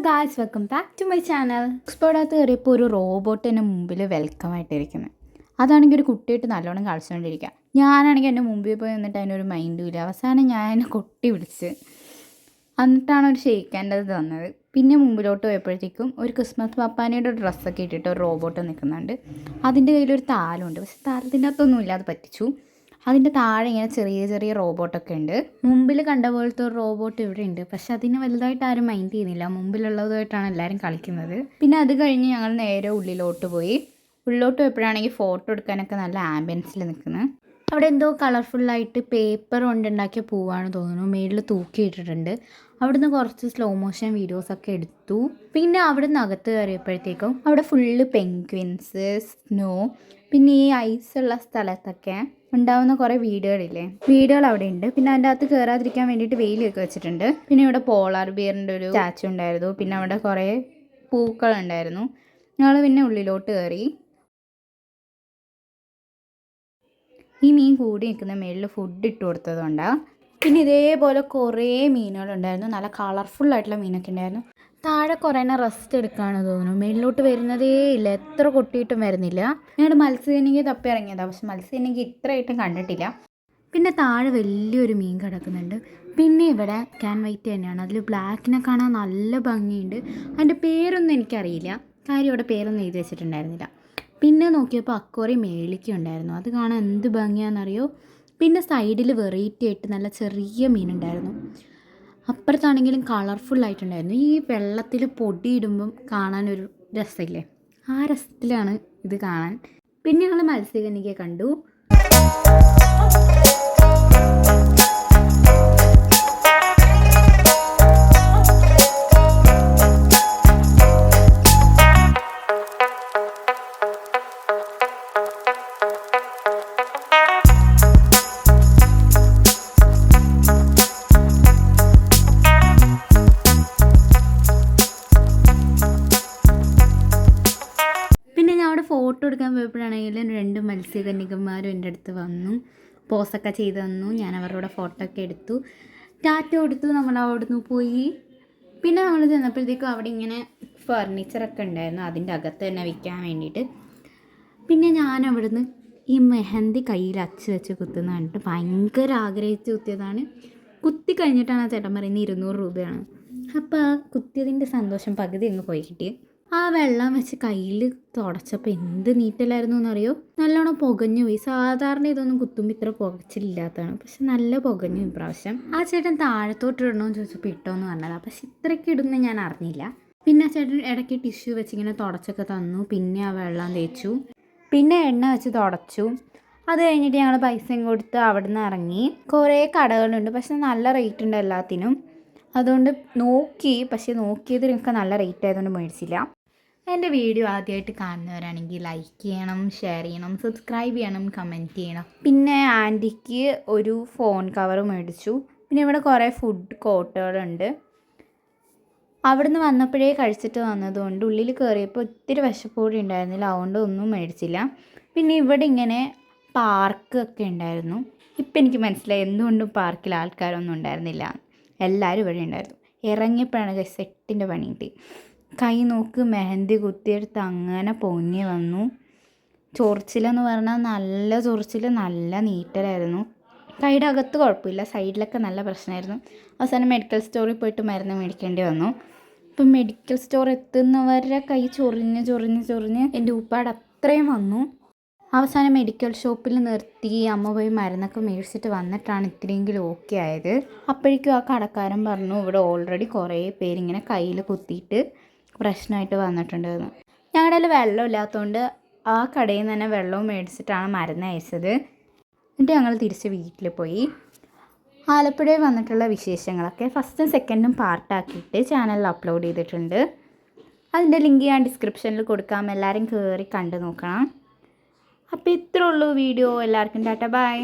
Guys, welcome back to my channel. എക്സ്പോർട്ടകത്ത് കയറിയപ്പോൾ ഒരു റോബോട്ട് എൻ്റെ മുമ്പിൽ വെൽക്കം ആയിട്ടിരിക്കുന്നത്. അതാണെങ്കിൽ ഒരു കുട്ടിയായിട്ട് നല്ലോണം കളിച്ചുകൊണ്ടിരിക്കുക. ഞാനാണെങ്കിൽ എൻ്റെ മുമ്പിൽ പോയി നിന്നിട്ട് അതിനൊരു മൈൻഡും ഇല്ല. അവസാനം ഞാൻ എന്നെ കൊട്ടി വിളിച്ച് എന്നിട്ടാണ് ഒരു ഷെയ്ക്കാൻ്റെത് തന്നത്. പിന്നെ മുമ്പിലോട്ട് പോയപ്പോഴത്തേക്കും ഒരു ക്രിസ്മസ് പപ്പാനയുടെ ഡ്രസ്സൊക്കെ ഇട്ടിട്ട് ഒരു റോബോട്ട് നിൽക്കുന്നുണ്ട്. അതിൻ്റെ കയ്യിലൊരു താലമുണ്ട്. പക്ഷെ താലത്തിൻ്റെ അകത്തൊന്നും അത് പറ്റിച്ചു. അതിൻ്റെ താഴെ ഇങ്ങനെ ചെറിയ ചെറിയ റോബോട്ടൊക്കെ ഉണ്ട്. മുമ്പിൽ കണ്ട പോലത്തെ ഒരു റോബോട്ട് ഇവിടെ ഉണ്ട്. പക്ഷെ അതിന് വലുതായിട്ട് ആരും മൈൻഡ് ചെയ്യുന്നില്ല. മുമ്പിലുള്ളതുമായിട്ടാണ് എല്ലാവരും കളിക്കുന്നത്. പിന്നെ അത് കഴിഞ്ഞ് ഞങ്ങൾ നേരെ ഉള്ളിലോട്ട് പോയി. ഉള്ളിലോട്ട് പോയപ്പോഴാണെങ്കിൽ ഫോട്ടോ എടുക്കാനൊക്കെ നല്ല ആംബിയൻസിൽ നിൽക്കുന്നത്. അവിടെ എന്തോ കളർഫുള്ളായിട്ട് പേപ്പർ കൊണ്ടുണ്ടാക്കിയ പൂവാണ് തോന്നുന്നു. മേളിൽ തൂക്കിയിട്ടിട്ടുണ്ട്. അവിടുന്ന് കുറച്ച് സ്ലോ മോഷൻ വീഡിയോസൊക്കെ എടുത്തു. പിന്നെ അവിടുന്ന് അകത്ത് കയറിയപ്പോഴത്തേക്കും അവിടെ ഫുള്ള് പെൻഗ്വിൻസ്, സ്നോ, പിന്നെ ഈ ഐസുള്ള സ്ഥലത്തൊക്കെ ഉണ്ടാവുന്ന കുറേ വീടുകൾ അവിടെ ഉണ്ട്. പിന്നെ അതിൻ്റെ അകത്ത് കയറാതിരിക്കാൻ വേണ്ടിയിട്ട് വെയിലൊക്കെ വെച്ചിട്ടുണ്ട്. പിന്നെ ഇവിടെ പോളാർ ബിയറിൻ്റെ ഒരു സ്റ്റാച്ചു ഉണ്ടായിരുന്നു. പിന്നെ അവിടെ കുറേ പൂക്കളുണ്ടായിരുന്നു. ഞങ്ങൾ പിന്നെ ഉള്ളിലോട്ട് കയറി. ഈ മീൻ കൂടി നിൽക്കുന്ന മേളിൽ ഫുഡ് ഇട്ട് കൊടുത്തതുകൊണ്ടാണ്. പിന്നെ ഇതേപോലെ കുറേ മീനുകളുണ്ടായിരുന്നു. നല്ല കളർഫുള്ളായിട്ടുള്ള മീനൊക്കെ ഉണ്ടായിരുന്നു. താഴെ കുറേ റെസ്റ്റ് എടുക്കുകയാണെന്ന് തോന്നുന്നു. മേളിലോട്ട് വരുന്നതേ ഇല്ല. എത്ര കൊട്ടിയിട്ടും വരുന്നില്ല. ഞങ്ങളുടെ മത്സ്യകന്യക തപ്പി ഇറങ്ങിയതാണ്. പക്ഷെ മത്സ്യകന്യക ഇത്രയായിട്ടും കണ്ടിട്ടില്ല. പിന്നെ താഴെ വലിയൊരു മീൻ കിടക്കുന്നുണ്ട്. പിന്നെ ഇവിടെ ക്യാൻ വൈറ്റ് തന്നെയാണ്. അതിൽ ബ്ലാക്കിനെ കാണാൻ നല്ല ഭംഗിയുണ്ട്. അതിൻ്റെ പേരൊന്നും എനിക്കറിയില്ല. കാര്യം ഇവിടെ പേരൊന്നും എഴുതി വെച്ചിട്ടുണ്ടായിരുന്നില്ല. പിന്നെ നോക്കിയപ്പോൾ അക്കോറി മേളിക്ക് ഉണ്ടായിരുന്നു. അത് കാണാൻ എന്ത് ഭംഗിയാണെന്നറിയോ. പിന്നെ സൈഡിൽ വെറൈറ്റി ആയിട്ട് നല്ല ചെറിയ മീനുണ്ടായിരുന്നു. അപ്പുറത്താണെങ്കിലും കളർഫുള്ളായിട്ടുണ്ടായിരുന്നു. ഈ വെള്ളത്തിൽ പൊടിയിടുമ്പം കാണാനൊരു രസമില്ലേ, ആ രസത്തിലാണ് ഇത് കാണാൻ. പിന്നെ ഞങ്ങൾ മത്സ്യകന്യകയെ കണ്ടു. ഫോട്ടോ എടുക്കാൻ പോയപ്പോഴാണെങ്കിലും 2 മത്സ്യകന്യകന്മാരും എൻ്റെ അടുത്ത് വന്നു. പോസൊക്കെ ചെയ്ത് തന്നു. ഞാൻ അവരുടെ ഫോട്ടോ ഒക്കെ എടുത്തു. ടാറ്റ കൊടുത്തു. നമ്മൾ അവിടുന്ന് പോയി. പിന്നെ നമ്മൾ ചെന്നപ്പോഴത്തേക്കും അവിടെ ഇങ്ങനെ ഫർണിച്ചറൊക്കെ ഉണ്ടായിരുന്നു. അതിൻ്റെ അകത്ത് തന്നെ വിൽക്കാൻ വേണ്ടിയിട്ട്. പിന്നെ ഞാൻ അവിടുന്ന് ഈ മെഹന്തി കയ്യിൽ അച്ച് വെച്ച് കുത്തുന്ന കണ്ടിട്ട് ഭയങ്കര ആഗ്രഹിച്ച് കുത്തിയതാണ്. കുത്തി കഴിഞ്ഞിട്ടാണ് ആ ചേട്ടൻ പറയുന്നത് 200 രൂപയാണ്. അപ്പോൾ ആ കുത്തിയതിൻ്റെ സന്തോഷം പകുതി അങ്ങ് പോയി കിട്ടി. ആ വെള്ളം വെച്ച് കയ്യിൽ തുടച്ചപ്പോൾ എന്ത് നീറ്റലായിരുന്നു എന്നറിയോ. നല്ലോണം പുകഞ്ഞു പോയി. സാധാരണ ഇതൊന്നും കുത്തുമ്പോൾ ഇത്ര പുകച്ചിലില്ലാത്തതാണ്. പക്ഷെ നല്ല പുകഞ്ഞു ഇപ്രാവശ്യം. ആ ചേട്ടൻ താഴത്തോട്ട് ഇടണമെന്ന് ചോദിച്ചപ്പോൾ ഇട്ടോന്ന് പറഞ്ഞതാണ്. പക്ഷെ ഇത്രയ്ക്ക് ഇടുന്ന ഞാൻ അറിഞ്ഞില്ല. പിന്നെ ആ ചേട്ടൻ ഇടയ്ക്ക് ടിഷ്യൂ വെച്ചിങ്ങനെ തുടച്ചൊക്കെ തന്നു. പിന്നെ ആ വെള്ളം തേച്ചു. പിന്നെ എണ്ണ വെച്ച് തുടച്ചു. അത് കഴിഞ്ഞിട്ട് ഞങ്ങൾ പൈസയും കൊടുത്ത് അവിടെ നിന്ന് ഇറങ്ങി. കുറേ കടകളുണ്ട്. പക്ഷെ നല്ല റേറ്റ് ഉണ്ട് എല്ലാത്തിനും. അതുകൊണ്ട് നോക്കി. പക്ഷേ നോക്കിയതിനൊക്കെ നല്ല റേറ്റ് ആയതുകൊണ്ട് മേടിച്ചില്ല. എൻ്റെ വീഡിയോ ആദ്യമായിട്ട് കാണുന്നവരാണെങ്കിൽ ലൈക്ക് ചെയ്യണം, ഷെയർ ചെയ്യണം, സബ്സ്ക്രൈബ് ചെയ്യണം, കമൻറ്റ് ചെയ്യണം. പിന്നെ ആൻറ്റിക്ക് ഒരു ഫോൺ കവർ മേടിച്ചു. പിന്നെ ഇവിടെ കുറേ ഫുഡ് കോർട്ടുകളുണ്ട്. അവിടുന്ന് വന്നപ്പോഴേ കഴിച്ചിട്ട് വന്നതുകൊണ്ട് ഉള്ളിൽ കയറിയപ്പോൾ ഒത്തിരി വിശപ്പോടെ ഉണ്ടായിരുന്നില്ല. അതുകൊണ്ട് ഒന്നും മേടിച്ചില്ല. പിന്നെ ഇവിടെ ഇങ്ങനെ പാർക്കൊക്കെ ഉണ്ടായിരുന്നു. ഇപ്പം എനിക്ക് മനസ്സിലായി എന്തുകൊണ്ടും പാർക്കിൽ ആൾക്കാരൊന്നും ഉണ്ടായിരുന്നില്ല. എല്ലാവരും ഇവിടെ ഉണ്ടായിരുന്നു. ഇറങ്ങിയപ്പോഴാണ് സെറ്റിൻ്റെ പണി കിട്ടി. കൈ നോക്ക്, മെഹന്തി കുത്തിയെടുത്ത് അങ്ങനെ പൊങ്ങി വന്നു. ചൊറിച്ചിലെന്ന് പറഞ്ഞാൽ നല്ല ചൊറിച്ചിൽ, നല്ല നീറ്റലായിരുന്നു. കൈയുടെ അകത്ത് കുഴപ്പമില്ല, സൈഡിലൊക്കെ നല്ല പ്രശ്നമായിരുന്നു. അവസാനം മെഡിക്കൽ സ്റ്റോറിൽ പോയിട്ട് മരുന്ന് മേടിക്കേണ്ടി വന്നു. ഇപ്പം മെഡിക്കൽ സ്റ്റോർ എത്തുന്നവരെ കൈ ചൊറിഞ്ഞ് എൻ്റെ ഉപ്പാട് അത്രയും വന്നു. അവസാനം മെഡിക്കൽ ഷോപ്പിൽ നിർത്തി അമ്മ പോയി മരുന്നൊക്കെ മേടിച്ചിട്ട് വന്നിട്ടാണ് ഇത്രയെങ്കിലും ഓക്കെ ആയത്. അപ്പോഴേക്കും ആ കടക്കാരൻ പറഞ്ഞു ഇവിടെ ഓൾറെഡി കുറേ പേരിങ്ങനെ കയ്യിൽ കുത്തിയിട്ട് പ്രശ്നമായിട്ട് വന്നിട്ടുണ്ടെന്ന്. ഞങ്ങളുടെ കയ്യിൽ വെള്ളം ഇല്ലാത്തതുകൊണ്ട് ആ കടയിൽ നിന്ന് തന്നെ വെള്ളവും മേടിച്ചിട്ടാണ് മരുന്ന് അയച്ചത്. എന്നിട്ട് ഞങ്ങൾ തിരിച്ച് വീട്ടിൽ പോയി. ആലപ്പുഴയിൽ വന്നിട്ടുള്ള വിശേഷങ്ങളൊക്കെ ഫസ്റ്റും സെക്കൻഡും പാർട്ടാക്കിയിട്ട് ചാനലിൽ അപ്ലോഡ് ചെയ്തിട്ടുണ്ട്. അതിൻ്റെ ലിങ്ക് ഞാൻ ഡിസ്ക്രിപ്ഷനിൽ കൊടുക്കാം. എല്ലാവരും കയറി കണ്ടു നോക്കണം. അപ്പോൾ ഇത്രേ ഉള്ളൂ വീഡിയോ. എല്ലാവർക്കും ടാറ്റ, ബൈ.